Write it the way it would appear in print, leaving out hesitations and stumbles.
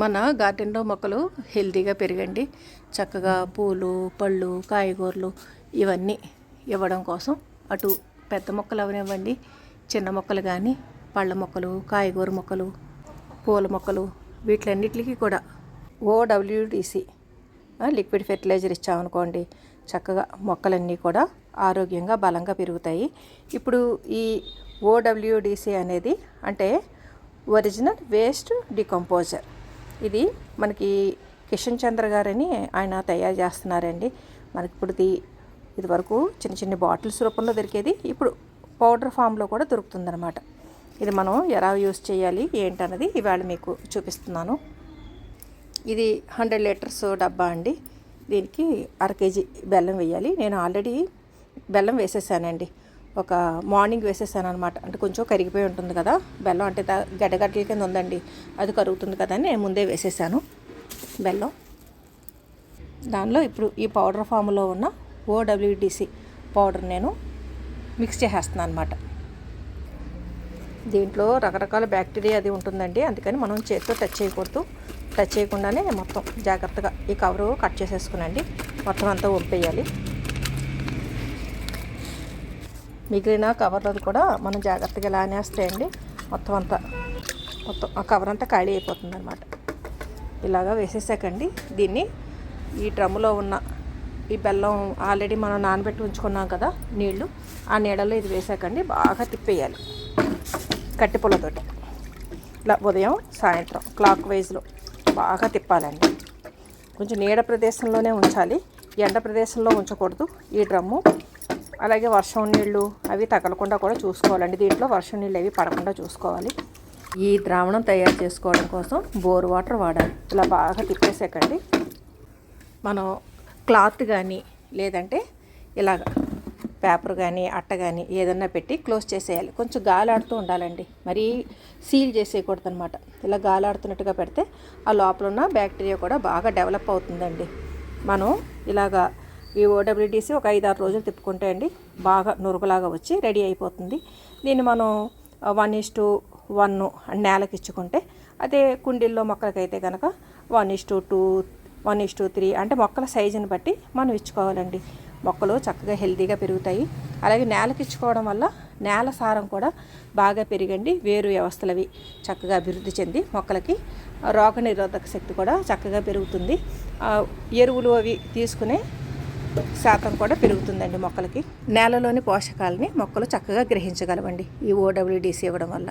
మన గార్డెన్లో మొక్కలు హెల్తీగా పెరగండి. చక్కగా పూలు, పళ్ళు, కాయగూరలు ఇవన్నీ ఇవ్వడం కోసం అటు పెద్ద మొక్కలు అవనివ్వండి, చిన్న మొక్కలు కానీ, పళ్ళ మొక్కలు, కాయగూర మొక్కలు, పూల మొక్కలు వీటిలన్నిటికీ కూడా OWDC లిక్విడ్ ఫెర్టిలైజర్ ఇచ్చామనుకోండి, చక్కగా మొక్కలన్నీ కూడా ఆరోగ్యంగా బలంగా పెరుగుతాయి. ఇప్పుడు ఈ OWDC అనేది అంటే ఒరిజినల్ వేస్ట్ డికంపోజర్. ఇది మనకి కిషన్ చంద్ర గారని ఆయన తయారు చేస్తున్నారండి. మనకి ఇప్పుడు ఇది వరకు చిన్న చిన్న బాటిల్స్ రూపంలో దొరికేది, ఇప్పుడు పౌడర్ ఫామ్లో కూడా దొరుకుతుందన్నమాట. ఇది మనం ఎలా యూస్ చేయాలి ఏంటన్నది ఇవాళ మీకు చూపిస్తున్నాను. ఇది 100 లీటర్స్ డబ్బా అండి. దీనికి 1/2 కేజీ బెల్లం వేయాలి. నేను ఆల్రెడీ బెల్లం వేసేసానండి. ఒక మార్నింగ్ వేసేసాను అనమాట. అంటే కొంచెం కరిగిపోయి ఉంటుంది కదా బెల్లం, అంటే గడ్డగడ్డల కింద ఉందండి, అది కరుగుతుంది కదా అని నేను ముందే వేసేసాను బెల్లం. దానిలో ఇప్పుడు ఈ పౌడర్ ఫామ్లో ఉన్న OWDC పౌడర్ నేను మిక్స్ చేసేస్తున్నాను అనమాట. దీంట్లో రకరకాల బ్యాక్టీరియా అది ఉంటుందండి, అందుకని మనం చేతితో టచ్ చేయకూడదు. టచ్ చేయకుండానే మొత్తం జాగ్రత్తగా ఈ కవరు కట్ చేసేసుకునండి. మొత్తం అంతా వంపేయాలి. మిగిలిన కవర్లు కూడా మనం జాగ్రత్తగా ఇలా అనేస్తాయండి. మొత్తం ఆ కవర్ అంతా ఖాళీ అయిపోతుంది అనమాట. ఇలాగా వేసేసాకండి దీన్ని ఈ డ్రమ్ములో ఉన్న ఈ బెల్లం ఆల్రెడీ మనం నానబెట్టి ఉంచుకున్నాం కదా నీళ్లు, ఆ నీడలో ఇది వేసాకండి బాగా తిప్పేయాలి కట్టి పుల్లతోటి. ఇలా ఉదయం సాయంత్రం క్లాక్ వైజ్లో బాగా తిప్పాలండి. కొంచెం నీడ ప్రదేశంలోనే ఉంచాలి, ఎండ ప్రదేశంలో ఉంచకూడదు ఈ డ్రమ్ము. అలాగే వర్షం నీళ్ళు అవి తగలకుండా కూడా చూసుకోవాలండి. దీంట్లో వర్షం నీళ్ళు అవి పడకుండా చూసుకోవాలి. ఈ ద్రావణం తయారు చేసుకోవడం కోసం బోర్ వాటర్ వాడాలి. ఇలా బాగా తిప్పేసాకండి మనం క్లాత్ కానీ లేదంటే ఇలాగ పేపర్ కానీ అట్ట కానీ ఏదన్నా పెట్టి క్లోజ్ చేసేయాలి. కొంచెం గాలాడుతూ ఉండాలండి, మరీ సీల్ చేసేయకూడదు అనమాట. ఇలా గాలాడుతున్నట్టుగా పెడితే ఆ లోపల ఉన్న బ్యాక్టీరియా కూడా బాగా డెవలప్ అవుతుందండి. మనం ఇలాగా ఈ OWDC ఒక 5-6 రోజులు తిప్పుకుంటే అండి బాగా నురుగులాగా వచ్చి రెడీ అయిపోతుంది. దీన్ని మనం 1:1 నేలకి ఇచ్చుకుంటే, అదే కుండీల్లో మొక్కలకైతే కనుక 1:2, 1:3 అంటే మొక్కల సైజుని బట్టి మనం ఇచ్చుకోవాలండి. మొక్కలు చక్కగా హెల్తీగా పెరుగుతాయి. అలాగే నేలకి ఇచ్చుకోవడం వల్ల నేల సారం కూడా బాగా పెరిగండి. వేరు వ్యవస్థలవి చక్కగా అభివృద్ధి చెంది మొక్కలకి రోగ నిరోధక శక్తి కూడా చక్కగా పెరుగుతుంది. ఎరువులు అవి తీసుకునే శాతం కూడా పెరుగుతుందండి మొక్కలకి. నేలలోని పోషకాలని మొక్కలు చక్కగా గ్రహించగలవండి ఈ OWDC ఇవ్వడం వల్ల.